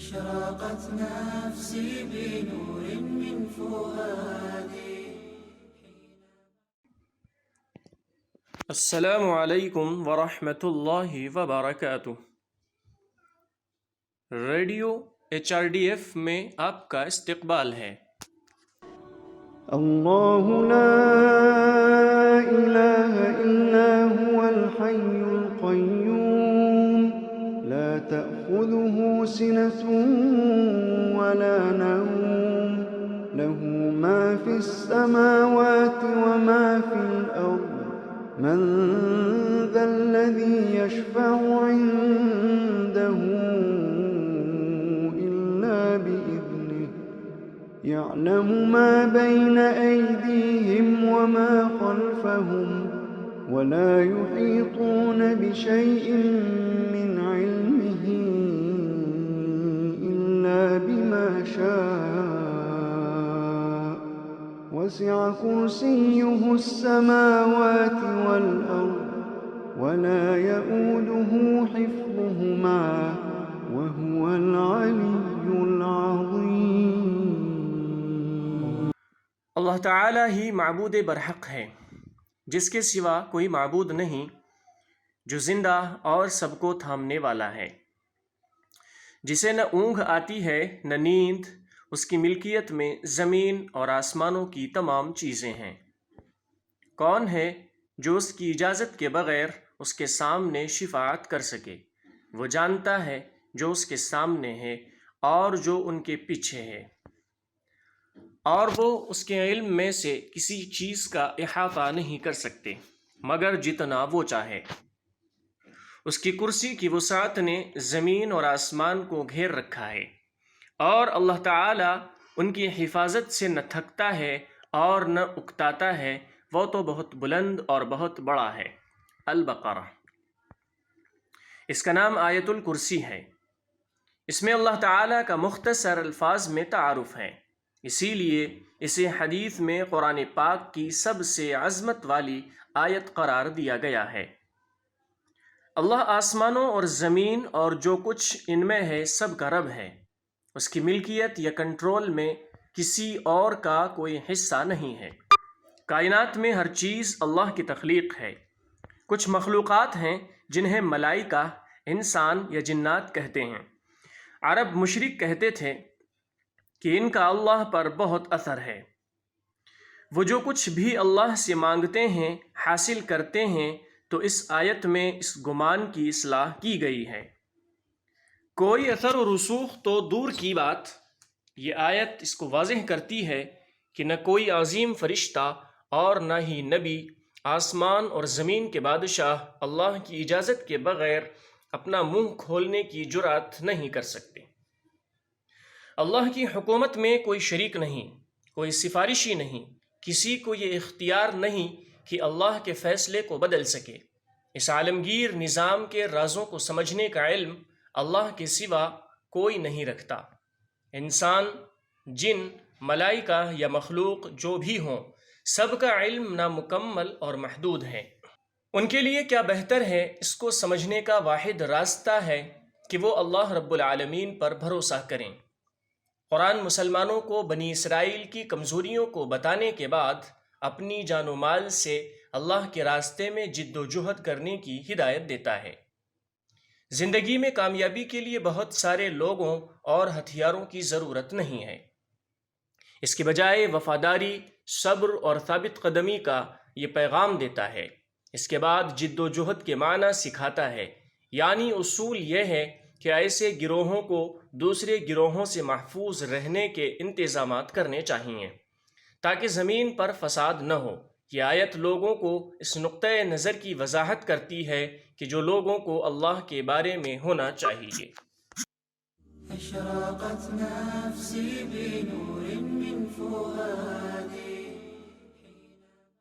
أشرقت نفسي بنور من فؤادي. السلام علیکم ورحمۃ اللہ وبرکاتہ. ریڈیو HRDF میں آپ کا استقبال ہے. اللہ لا الہ الا هو الحی القیوم لا تأخذه سنة ولا نوم له ما في السماوات وما في الأرض من ذا الذي يشفع عنده إلا بإذنه يعلم ما بين أيديهم وما خلفهم ولا يحيطون بشيء من علمه إلا بما شاء وسع كرسيه السماوات والأرض ولا يؤوده حفظهما وهو العلي العظيم. اللہ تعالی ہی معبود برحق ہے، جس کے سوا کوئی معبود نہیں، جو زندہ اور سب کو تھامنے والا ہے، جسے نہ اونگ آتی ہے نہ نیند. اس کی ملکیت میں زمین اور آسمانوں کی تمام چیزیں ہیں. کون ہے جو اس کی اجازت کے بغیر اس کے سامنے شفاعت کر سکے؟ وہ جانتا ہے جو اس کے سامنے ہے اور جو ان کے پیچھے ہے، اور وہ اس کے علم میں سے کسی چیز کا احاطہ نہیں کر سکتے مگر جتنا وہ چاہے. اس کی کرسی کی وسعت نے زمین اور آسمان کو گھیر رکھا ہے، اور اللہ تعالی ان کی حفاظت سے نہ تھکتا ہے اور نہ اکتاتا ہے. وہ تو بہت بلند اور بہت بڑا ہے. البقرہ. اس کا نام آیت الکرسی ہے. اس میں اللہ تعالی کا مختصر الفاظ میں تعارف ہے، اسی لیے اسے حدیث میں قرآن پاک کی سب سے عظمت والی آیت قرار دیا گیا ہے. اللہ آسمانوں اور زمین اور جو کچھ ان میں ہے سب کا رب ہے. اس کی ملکیت یا کنٹرول میں کسی اور کا کوئی حصہ نہیں ہے. کائنات میں ہر چیز اللہ کی تخلیق ہے. کچھ مخلوقات ہیں جنہیں ملائکہ، انسان یا جنات کہتے ہیں. عرب مشرک کہتے تھے کہ ان کا اللہ پر بہت اثر ہے. وہ جو کچھ بھی اللہ سے مانگتے ہیں حاصل کرتے ہیں. تو اس آیت میں اس گمان کی اصلاح کی گئی ہے. کوئی اثر و رسوخ تو دور کی بات، یہ آیت اس کو واضح کرتی ہے کہ نہ کوئی عظیم فرشتہ اور نہ ہی نبی آسمان اور زمین کے بادشاہ اللہ کی اجازت کے بغیر اپنا منہ کھولنے کی جرأت نہیں کر سکتے. اللہ کی حکومت میں کوئی شریک نہیں، کوئی سفارشی نہیں، کسی کو یہ اختیار نہیں کہ اللہ کے فیصلے کو بدل سکے. اس عالمگیر نظام کے رازوں کو سمجھنے کا علم اللہ کے سوا کوئی نہیں رکھتا. انسان، جن، ملائکہ یا مخلوق جو بھی ہوں، سب کا علم نامکمل اور محدود ہے. ان کے لیے کیا بہتر ہے، اس کو سمجھنے کا واحد راستہ ہے کہ وہ اللہ رب العالمین پر بھروسہ کریں. قرآن مسلمانوں کو بنی اسرائیل کی کمزوریوں کو بتانے کے بعد اپنی جان و مال سے اللہ کے راستے میں جد و جہد کرنے کی ہدایت دیتا ہے. زندگی میں کامیابی کے لیے بہت سارے لوگوں اور ہتھیاروں کی ضرورت نہیں ہے. اس کے بجائے وفاداری، صبر اور ثابت قدمی کا یہ پیغام دیتا ہے. اس کے بعد جد و جہد کے معنی سکھاتا ہے، یعنی اصول یہ ہے کہ ایسے گروہوں کو دوسرے گروہوں سے محفوظ رہنے کے انتظامات کرنے چاہیے تاکہ زمین پر فساد نہ ہو. یہ آیت لوگوں کو اس نقطۂ نظر کی وضاحت کرتی ہے کہ جو لوگوں کو اللہ کے بارے میں ہونا چاہیے. أشرقت نفسي بنور من فؤادي.